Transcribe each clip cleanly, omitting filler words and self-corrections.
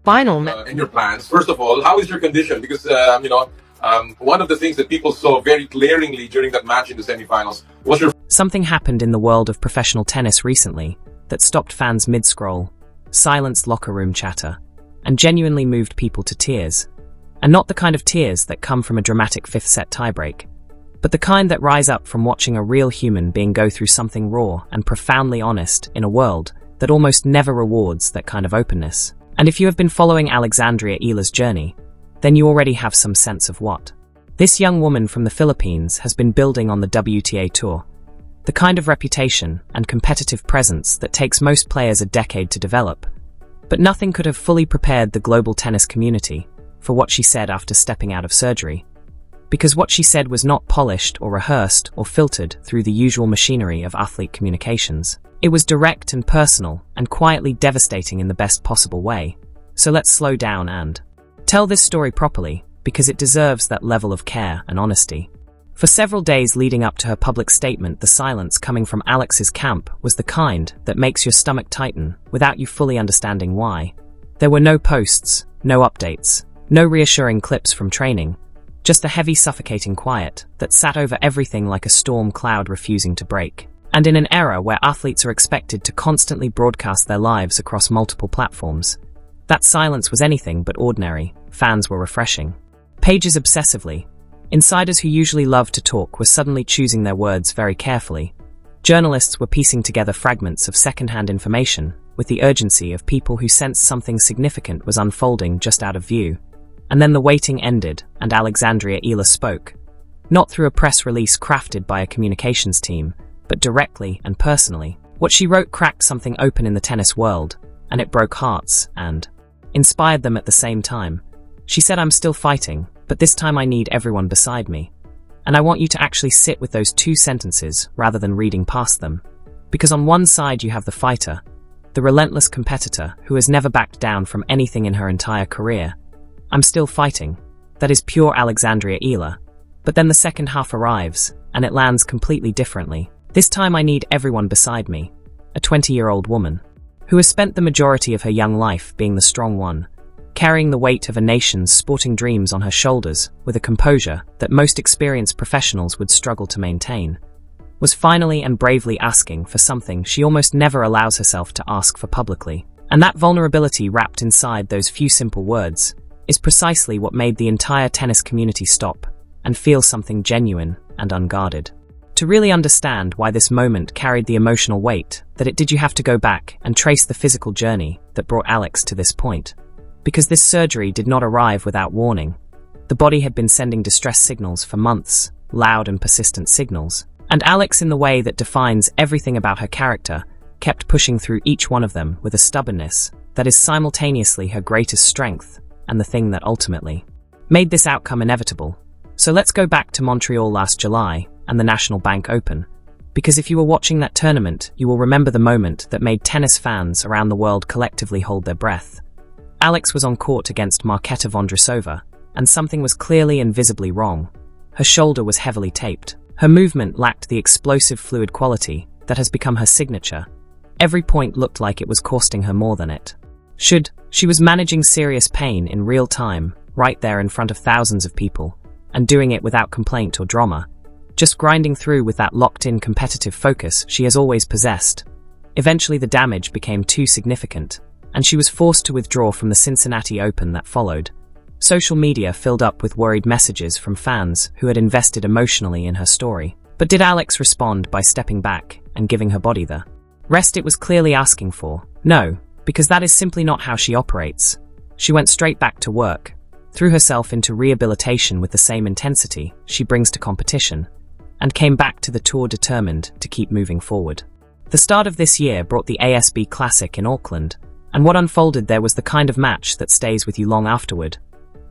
in your plans. First of all, how is your condition? Because, one of the things that people saw very glaringly during that match in the semifinals was your... Something happened in the world of professional tennis recently that stopped fans mid-scroll, silenced locker room chatter, and genuinely moved people to tears. And not the kind of tears that come from a dramatic fifth-set tiebreak, but the kind that rise up from watching a real human being go through something raw and profoundly honest in a world that almost never rewards that kind of openness. And if you have been following Alex Eala's journey, then you already have some sense of what. This young woman from the Philippines has been building on the WTA Tour, the kind of reputation and competitive presence that takes most players a decade to develop. But nothing could have fully prepared the global tennis community for what she said after stepping out of surgery. Because what she said was not polished or rehearsed or filtered through the usual machinery of athlete communications. It was direct and personal and quietly devastating in the best possible way. So let's slow down and tell this story properly, because it deserves that level of care and honesty. For several days leading up to her public statement, the silence coming from Alex's camp was the kind that makes your stomach tighten without you fully understanding why. There were no posts, no updates, no reassuring clips from training, just a heavy suffocating quiet that sat over everything like a storm cloud refusing to break. And in an era where athletes are expected to constantly broadcast their lives across multiple platforms, that silence was anything but ordinary. Fans were refreshing pages obsessively. Insiders who usually love to talk were suddenly choosing their words very carefully. Journalists were piecing together fragments of second-hand information with the urgency of people who sensed something significant was unfolding just out of view. And then the waiting ended, and Alex Eala spoke. Not through a press release crafted by a communications team, but directly and personally. What she wrote cracked something open in the tennis world, and it broke hearts and inspired them at the same time. She said, "I'm still fighting, but this time I need everyone beside me. And I want you to actually sit with those two sentences rather than reading past them. Because on one side you have the fighter, the relentless competitor who has never backed down from anything in her entire career. I'm still fighting. That is pure Alex Eala. But then the second half arrives, and it lands completely differently. This time I need everyone beside me. A 20-year-old woman, who has spent the majority of her young life being the strong one, carrying the weight of a nation's sporting dreams on her shoulders with a composure that most experienced professionals would struggle to maintain, was finally and bravely asking for something she almost never allows herself to ask for publicly. And that vulnerability wrapped inside those few simple words is precisely what made the entire tennis community stop and feel something genuine and unguarded. To really understand why this moment carried the emotional weight that it did, you have to go back and trace the physical journey that brought Alex to this point. Because this surgery did not arrive without warning. The body had been sending distress signals for months, loud and persistent signals. And Alex, in the way that defines everything about her character, kept pushing through each one of them with a stubbornness that is simultaneously her greatest strength and the thing that ultimately made this outcome inevitable. So let's go back to Montreal last July and the National Bank Open. Because if you were watching that tournament, you will remember the moment that made tennis fans around the world collectively hold their breath. Alex was on court against Marketa Vondrousova, and something was clearly and visibly wrong. Her shoulder was heavily taped. Her movement lacked the explosive fluid quality that has become her signature. Every point looked like it was costing her more than it should. She was managing serious pain in real time, right there in front of thousands of people, and doing it without complaint or drama, just grinding through with that locked-in competitive focus she has always possessed. Eventually the damage became too significant, and she was forced to withdraw from the Cincinnati Open that followed. Social media filled up with worried messages from fans who had invested emotionally in her story. But did Alex respond by stepping back and giving her body the rest it was clearly asking for? No, because that is simply not how she operates. She went straight back to work, threw herself into rehabilitation with the same intensity she brings to competition, and came back to the tour determined to keep moving forward. The start of this year brought the ASB Classic in Auckland, and what unfolded there was the kind of match that stays with you long afterward.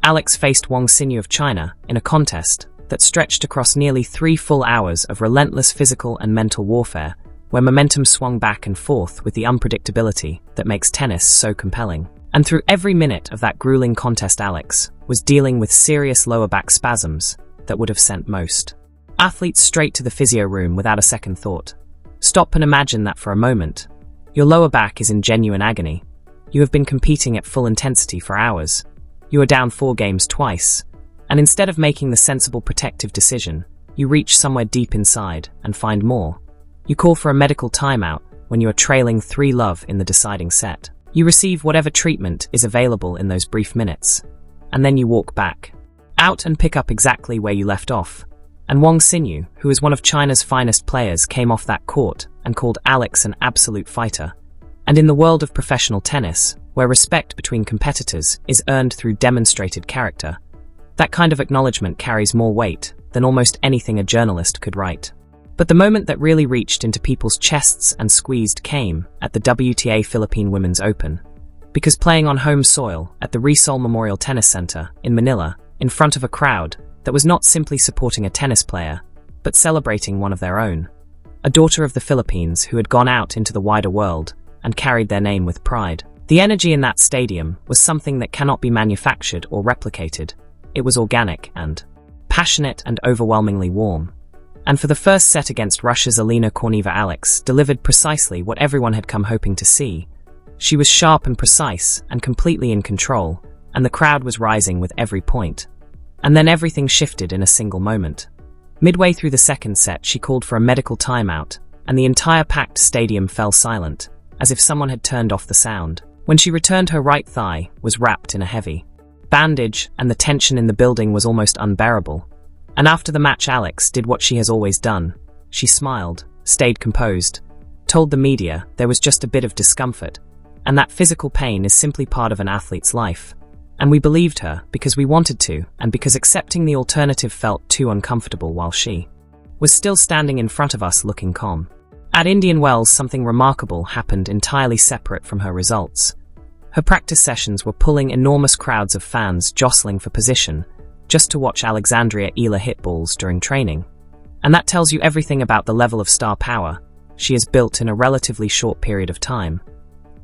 Alex faced Wang Xinyu of China in a contest that stretched across nearly 3 full hours of relentless physical and mental warfare, where momentum swung back and forth with the unpredictability that makes tennis so compelling. And through every minute of that grueling contest, Alex was dealing with serious lower back spasms that would have sent most athletes straight to the physio room without a second thought. Stop and imagine that for a moment. Your lower back is in genuine agony. You have been competing at full intensity for hours. You are down 4 games twice. And instead of making the sensible protective decision, you reach somewhere deep inside and find more. You call for a medical timeout when you are trailing 3-love in the deciding set. You receive whatever treatment is available in those brief minutes. And then you walk back. Out and pick up exactly where you left off. And Wang Xinyu, who is one of China's finest players, came off that court and called Alex an absolute fighter. And in the world of professional tennis, where respect between competitors is earned through demonstrated character, that kind of acknowledgement carries more weight than almost anything a journalist could write. But the moment that really reached into people's chests and squeezed came at the WTA Philippine Women's Open. Because playing on home soil at the Rizal Memorial Tennis Center in Manila, in front of a crowd that was not simply supporting a tennis player, but celebrating one of their own, a daughter of the Philippines who had gone out into the wider world and carried their name with pride. The energy in that stadium was something that cannot be manufactured or replicated. It was organic and passionate and overwhelmingly warm. And for the first set against Russia's Elena Korneva, Alex delivered precisely what everyone had come hoping to see. She was sharp and precise and completely in control, and the crowd was rising with every point. And then everything shifted in a single moment. Midway through the second set, she called for a medical timeout, and the entire packed stadium fell silent, as if someone had turned off the sound. When she returned, her right thigh was wrapped in a heavy bandage, and the tension in the building was almost unbearable. And after the match, Alex did what she has always done. She smiled, stayed composed, told the media there was just a bit of discomfort, and that physical pain is simply part of an athlete's life. And we believed her because we wanted to, and because accepting the alternative felt too uncomfortable, while she was still standing in front of us looking calm. At Indian Wells, something remarkable happened entirely separate from her results. Her practice sessions were pulling enormous crowds of fans jostling for position, just to watch Alexandria Eala hit balls during training. And that tells you everything about the level of star power she has built in a relatively short period of time.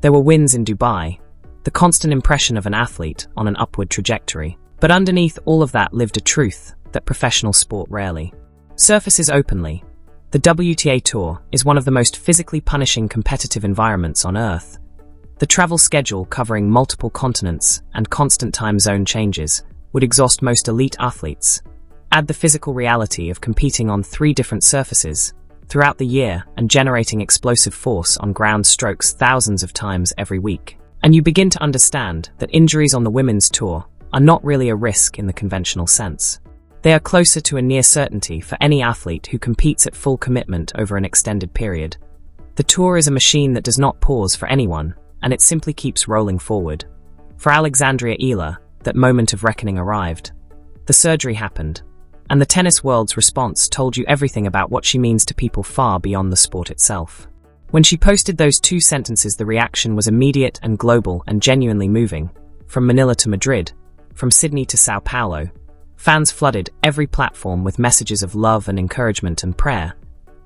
There were wins in Dubai, the constant impression of an athlete on an upward trajectory. But underneath all of that lived a truth that professional sport rarely surfaces openly. The WTA Tour is one of the most physically punishing competitive environments on Earth. The travel schedule, covering multiple continents and constant time zone changes, would exhaust most elite athletes. Add the physical reality of competing on 3 different surfaces throughout the year and generating explosive force on ground strokes thousands of times every week, and you begin to understand that injuries on the women's tour are not really a risk in the conventional sense. They are closer to a near certainty for any athlete who competes at full commitment over an extended period. The tour is a machine that does not pause for anyone, and it simply keeps rolling forward. For Alexandria Eala, that moment of reckoning arrived. The surgery happened, and the tennis world's response told you everything about what she means to people far beyond the sport itself. When she posted those 2 sentences, the reaction was immediate and global and genuinely moving. From Manila to Madrid, from Sydney to Sao Paulo, fans flooded every platform with messages of love and encouragement and prayer.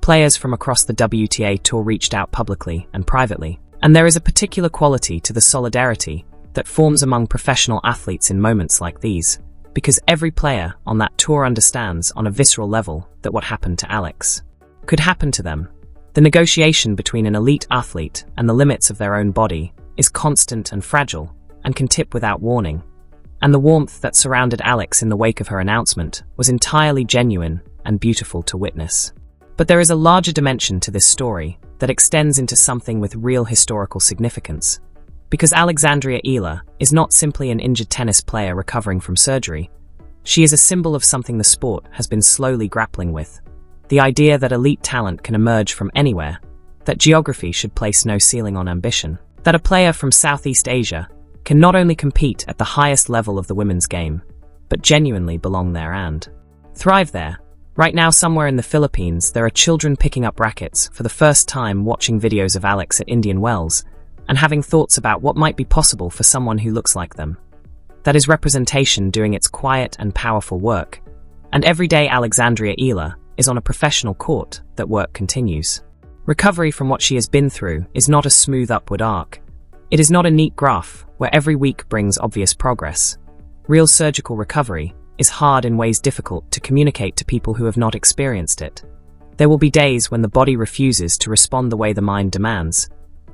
Players from across the WTA Tour reached out publicly and privately. And there is a particular quality to the solidarity that forms among professional athletes in moments like these, because every player on that tour understands on a visceral level that what happened to Alex could happen to them. The negotiation between an elite athlete and the limits of their own body is constant and fragile, and can tip without warning. And the warmth that surrounded Alex in the wake of her announcement was entirely genuine and beautiful to witness. But there is a larger dimension to this story that extends into something with real historical significance. Because Alexandria Eala is not simply an injured tennis player recovering from surgery. She is a symbol of something the sport has been slowly grappling with. The idea that elite talent can emerge from anywhere, that geography should place no ceiling on ambition, that a player from Southeast Asia can not only compete at the highest level of the women's game, but genuinely belong there and thrive there. Right now, somewhere in the Philippines, there are children picking up rackets for the first time, watching videos of Alex at Indian Wells, and having thoughts about what might be possible for someone who looks like them. That is representation doing its quiet and powerful work. And every day Alexandria Eala is on a professional court, that work continues. Recovery from what she has been through is not a smooth upward arc. It is not a neat graph where every week brings obvious progress. Real surgical recovery is hard in ways difficult to communicate to people who have not experienced it. There will be days when the body refuses to respond the way the mind demands.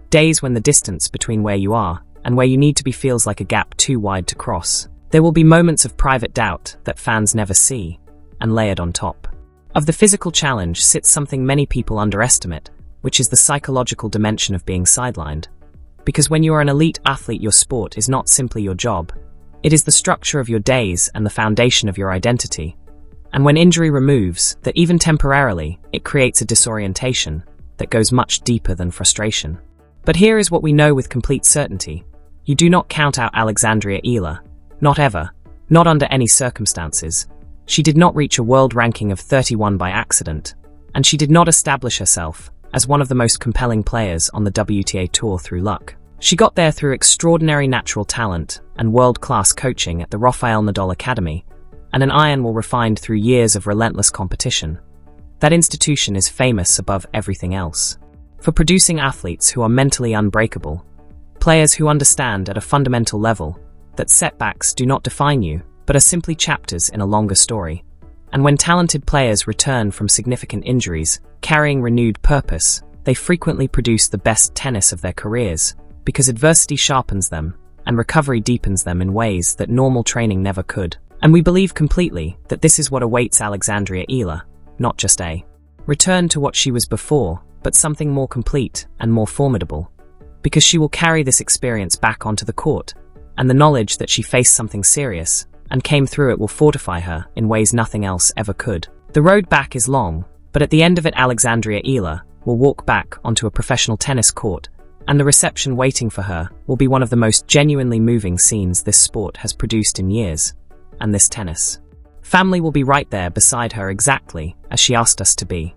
Days when the distance between where you are and where you need to be feels like a gap too wide to cross. There will be moments of private doubt that fans never see, and layered on top of the physical challenge sits something many people underestimate, which is the psychological dimension of being sidelined. Because when you are an elite athlete, your sport is not simply your job. It is the structure of your days and the foundation of your identity. And when injury removes that, even temporarily, it creates a disorientation that goes much deeper than frustration. But here is what we know with complete certainty. You do not count out Alexandria Eala. Not ever. Not under any circumstances. She did not reach a world ranking of 31 by accident, and she did not establish herself as one of the most compelling players on the WTA Tour through luck. She got there through extraordinary natural talent and world-class coaching at the Rafael Nadal Academy, and an iron will refined through years of relentless competition. That institution is famous above everything else for producing athletes who are mentally unbreakable, players who understand at a fundamental level that setbacks do not define you, but are simply chapters in a longer story. And when talented players return from significant injuries, carrying renewed purpose, they frequently produce the best tennis of their careers, because adversity sharpens them, and recovery deepens them in ways that normal training never could. And we believe completely that this is what awaits Alexandria Eala, not just a return to what she was before, but something more complete and more formidable. Because she will carry this experience back onto the court, and the knowledge that she faced something serious and came through it will fortify her in ways nothing else ever could. The road back is long, but at the end of it, Alexandria Eala will walk back onto a professional tennis court, and the reception waiting for her will be one of the most genuinely moving scenes this sport has produced in years. And this tennis family will be right there beside her, exactly as she asked us to be.